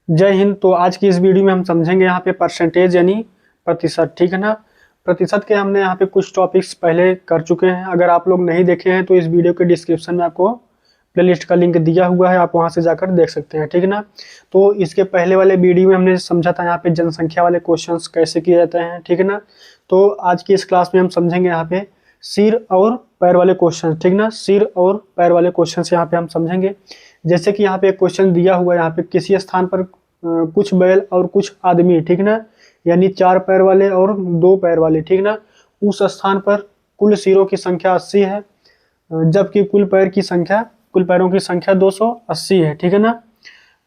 जय हिंद। तो आज की इस वीडियो में हम समझेंगे यहाँ पे परसेंटेज यानी प्रतिशत, ठीक है ना। प्रतिशत के हमने यहाँ पे कुछ टॉपिक्स पहले कर चुके हैं। अगर आप लोग नहीं देखे हैं तो इस वीडियो के डिस्क्रिप्शन में आपको प्लेलिस्ट का लिंक दिया हुआ है, आप वहाँ से जाकर देख सकते हैं, ठीक है ना। तो इसके पहले वाले वीडियो में हमने समझा था यहाँ पे जनसंख्या वाले क्वेश्चन कैसे किए जाते हैं, ठीक है ना। तो आज की इस क्लास में हम समझेंगे यहाँ पे सिर और पैर वाले क्वेश्चन, ठीक ना। सिर और पैर वाले क्वेश्चन यहाँ पे हम समझेंगे। जैसे कि यहाँ पे एक क्वेश्चन दिया हुआ है, यहाँ पे किसी स्थान पर कुछ बैल और कुछ आदमी, ठीक ना, यानी 4 पैर वाले और 2 पैर वाले, ठीक ना। उस स्थान पर कुल सिरों की संख्या 80 है, जबकि कुल पैरों की संख्या 280 है, ठीक है ना।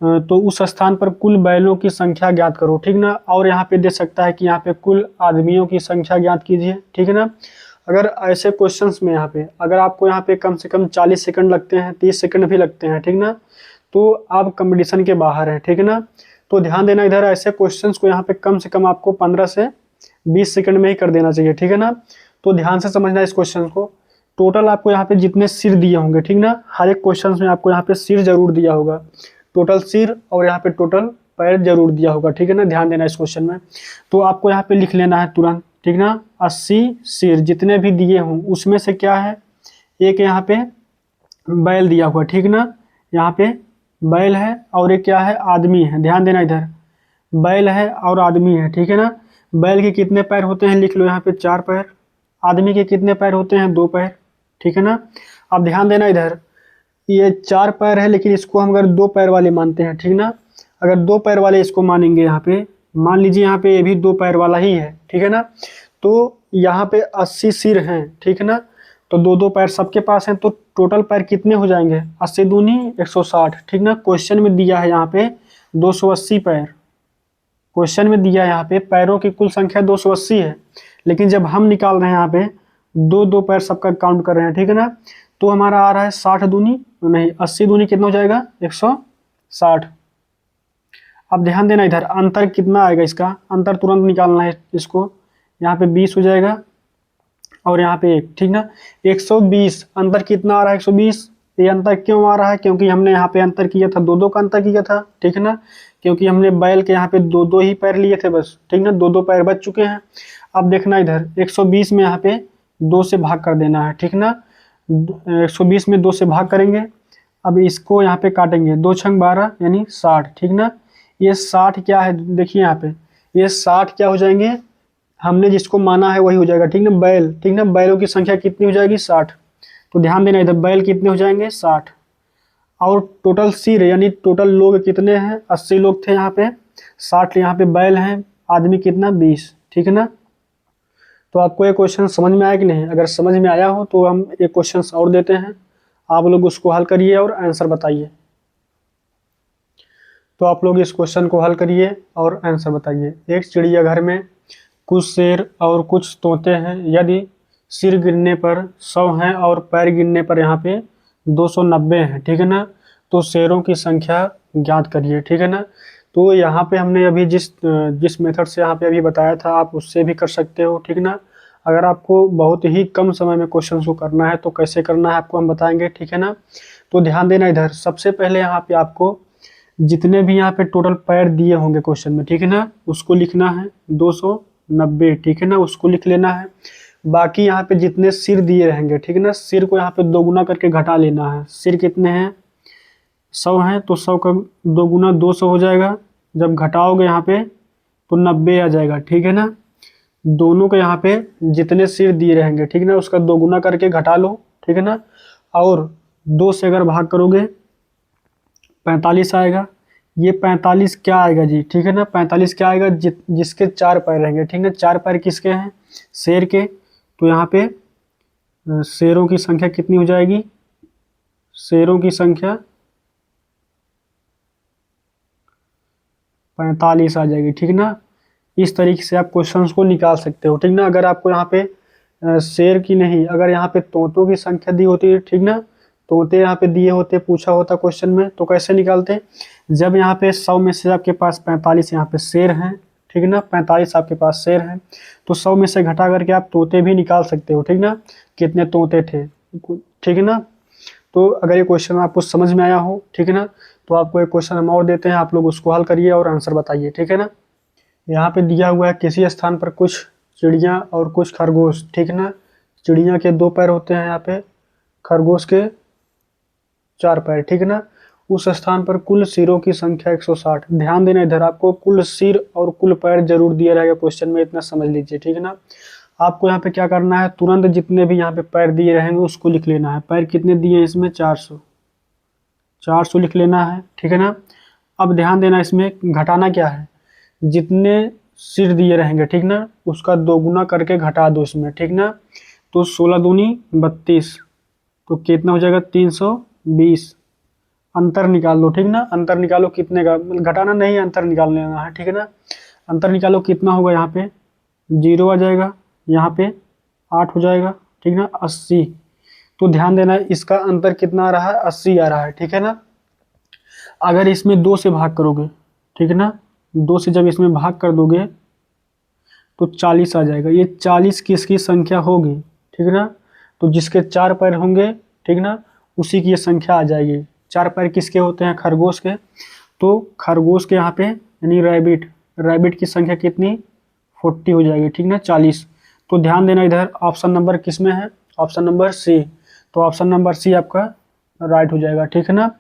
तो उस स्थान पर कुल बैलों की संख्या ज्ञात करो, ठीक ना। और यहाँ पे दे सकता है कि यहाँ पे कुल आदमियों की संख्या ज्ञात कीजिए, ठीक है ना। अगर ऐसे क्वेश्चंस में यहाँ पे अगर आपको यहाँ पे कम से कम 40 सेकंड लगते हैं, 30 सेकंड भी लगते हैं, ठीक ना, तो आप कंपटीशन के बाहर हैं, ठीक है ना। तो ध्यान देना इधर, ऐसे क्वेश्चंस को यहाँ पे कम से कम आपको 15 से 20 सेकंड में ही कर देना चाहिए, ठीक है ना। तो ध्यान से समझना इस क्वेश्चन को। टोटल आपको यहाँ पे जितने सिर दिए होंगे, ठीक ना, हर एक क्वेश्चन में आपको यहाँ पे सिर जरूर दिया होगा, टोटल सिर, और यहाँ पे टोटल पैर जरूर दिया होगा, ठीक है ना। ध्यान देना इस क्वेश्चन में। तो आपको यहाँ पे लिख लेना है तुरंत, ठीक ना। 80 सिर जितने भी दिए हों उसमें से क्या है, एक यहाँ पे बैल दिया हुआ, ठीक ना, यहाँ पे बैल है, और एक क्या है, आदमी है। ध्यान देना इधर, बैल है और आदमी है, ठीक है ना। बैल के कितने पैर होते हैं लिख लो यहाँ पे 4 पैर, आदमी के कितने पैर होते हैं 2 पैर, ठीक है ना। अब ध्यान देना इधर, ये 4 पैर है लेकिन इसको हम अगर 2 पैर वाले मानते हैं, ठीक ना। अगर 2 पैर वाले इसको मानेंगे, यहाँ पे मान लीजिए यहाँ पे ये भी 2 पैर वाला ही है, ठीक है ना। तो यहाँ पे 80 सिर हैं, ठीक है ना। तो 2-2 पैर सबके पास हैं, तो टोटल पैर कितने हो जाएंगे, 80 दूनी 160, ठीक ना। क्वेश्चन में दिया है यहाँ पे 280 पैर, क्वेश्चन में दिया है यहाँ पे पैरों की कुल संख्या 280 है, लेकिन जब हम निकाल रहे हैं यहाँ पे 2-2 पैर सबका काउंट कर रहे हैं, ठीक है ना। तो हमारा आ रहा है 60 दूनी नहीं 80 दूनी कितना हो जाएगा 160। अब ध्यान देना इधर, अंतर कितना आएगा, इसका अंतर तुरंत निकालना है इसको। यहाँ पे 20 हो जाएगा और यहाँ पे 1, ठीक ना। 120 अंतर कितना आ रहा है 120। ये अंतर क्यों आ रहा है, क्योंकि हमने यहाँ पे अंतर किया था, 2-2 का अंतर किया था, ठीक है ना। क्योंकि हमने बैल के यहाँ पे 2-2 ही पैर लिए थे बस, ठीक ना, 2-2 पैर बच चुके हैं। अब देखना इधर 120 में यहाँ पे 2 से भाग कर देना है, ठीक ना। 120 में 2 से भाग करेंगे, अब इसको यहाँ पे काटेंगे, 2 छंग 12 यानी 60, ठीक ना। ये 60 क्या है देखिए यहाँ पे, ये 60 क्या हो जाएंगे, हमने जिसको माना है वही हो जाएगा, ठीक ना, बैल, ठीक ना। बैलों की संख्या कितनी हो जाएगी 60। तो ध्यान देना इधर, बैल कितने हो जाएंगे 60, और टोटल सिर यानी टोटल लोग कितने हैं, 80 लोग थे यहाँ पे, 60 यहाँ पे बैल हैं, आदमी कितना 20, ठीक है ना। तो आपको ये क्वेश्चन समझ में आया कि नहीं, अगर समझ में आया हो तो हम एक क्वेश्चन और देते हैं, आप लोग उसको हल करिए और आंसर बताइए। तो आप लोग इस क्वेश्चन को हल करिए और आंसर बताइए। एक चिड़ियाघर में कुछ शेर और कुछ तोते हैं, यदि सिर गिनने पर 100 हैं और पैर गिनने पर यहाँ पे 290 हैं, ठीक है ना। तो शेरों की संख्या ज्ञात करिए, ठीक है ना। तो यहाँ पे हमने अभी जिस मेथड से यहाँ पे अभी बताया था आप उससे भी कर सकते हो, ठीक ना। अगर आपको बहुत ही कम समय में क्वेश्चन को करना है तो कैसे करना है आपको हम बताएंगे, ठीक है ना। तो ध्यान देना इधर, सबसे पहले यहाँ पे आपको जितने भी यहाँ पे टोटल पैर दिए होंगे क्वेश्चन में, ठीक है ना, उसको लिखना है 290, ठीक है ना, उसको लिख लेना है। बाकी यहाँ पे जितने सिर दिए रहेंगे, ठीक है ना, सिर को यहाँ पे 2 गुना करके घटा लेना है। सिर कितने हैं 100 हैं, तो 100 का 2 गुना 200 हो जाएगा, जब घटाओगे यहाँ पे तो 90 आ जाएगा, ठीक है ना। दोनों के यहाँ पे जितने सिर दिए रहेंगे, ठीक है ना, उसका 2 गुना करके घटा लो, ठीक है ना। और 2 से अगर भाग करोगे 45 आएगा। ये 45 क्या आएगा जी, ठीक है ना, 45 क्या आएगा, जिसके 4 पैर रहेंगे, ठीक है। 4 पैर किसके हैं, शेर के। तो यहाँ पे शेरों की संख्या कितनी हो जाएगी, शेरों की संख्या 45 आ जाएगी, ठीक ना। इस तरीके से आप क्वेश्चंस को निकाल सकते हो, ठीक ना। अगर आपको यहाँ पे शेर की नहीं, अगर यहाँ पे तोतों की संख्या दी होती है, ठीक ना, तोते यहाँ पे दिए होते, पूछा होता क्वेश्चन में, तो कैसे निकालते, जब यहाँ पे 100 में से आपके पास 45 यहाँ पे शेर हैं, ठीक ना, 45 आपके पास शेर हैं, तो 100 में से घटा करके आप तोते भी निकाल सकते हो, ठीक ना, कितने तोते थे, ठीक है ना। तो अगर ये क्वेश्चन आपको समझ में आया हो, ठीक है ना, तो आपको एक क्वेश्चन हम और देते हैं, आप लोग उसको हल करिए और आंसर बताइए, ठीक है ना। यहाँ पे दिया हुआ है किसी स्थान पर कुछ चिड़िया और कुछ खरगोश, ठीक है ना। चिड़िया के 2 पैर होते हैं यहाँ पे, खरगोश के 4 पैर, ठीक है ना। उस स्थान पर कुल सिरों की संख्या 160। ध्यान देना, इधर आपको कुल सिर और कुल पैर जरूर दिया रहेगा क्वेश्चन में, इतना समझ लीजिए, ठीक है ना। आपको यहाँ पे क्या करना है, तुरंत जितने भी यहाँ पे पैर दिए रहेंगे उसको लिख लेना है। पैर कितने दिए हैं इसमें, 400 लिख लेना है, ठीक है ना। अब ध्यान देना, इसमें घटाना क्या है, जितने सिर दिए रहेंगे, ठीक ना, उसका 2 गुना करके घटा दो इसमें, ठीक ना। तो 16 दूनी 32, तो कितना हो जाएगा 320। अंतर निकाल लो, ठीक ना, अंतर निकालो कितने का, घटाना नहीं, अंतर निकाल लेना है, ठीक है ना। अंतर निकालो कितना होगा, यहाँ पे 0 आ जाएगा, यहाँ पे 8 हो जाएगा, ठीक ना, 80। तो ध्यान देना इसका अंतर कितना आ रहा है, 80 आ रहा है, ठीक है ना। अगर इसमें 2 से भाग करोगे, ठीक है ना, 2 से जब इसमें भाग कर दोगे तो 40 आ जाएगा। ये 40 किसकी संख्या होगी, ठीक है ना। तो जिसके 4 पैर होंगे, ठीक ना, उसी की ये संख्या आ जाएगी। 4 पैर किसके होते हैं, खरगोश के। तो खरगोश के यहाँ पे यानी रैबिट की संख्या कितनी, 40 हो जाएगी, ठीक ना, 40। तो ध्यान देना इधर ऑप्शन नंबर किस में है, ऑप्शन नंबर सी। तो ऑप्शन नंबर सी आपका राइट हो जाएगा, ठीक है ना।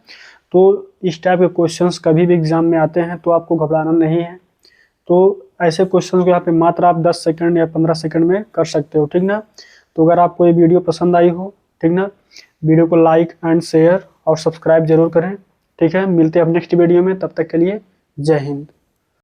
तो इस टाइप के क्वेश्चंस कभी भी एग्जाम में आते हैं तो आपको घबराना नहीं है। तो ऐसे क्वेश्चंस को यहाँ पे मात्र आप 10 सेकंड या 15 सेकंड में कर सकते हो, ठीक ना। तो अगर आपको ये वीडियो पसंद आई हो, ठीक ना, वीडियो को लाइक एंड शेयर और सब्सक्राइब जरूर करें, ठीक है। मिलते हैं अब नेक्स्ट वीडियो में, तब तक के लिए जय हिंद।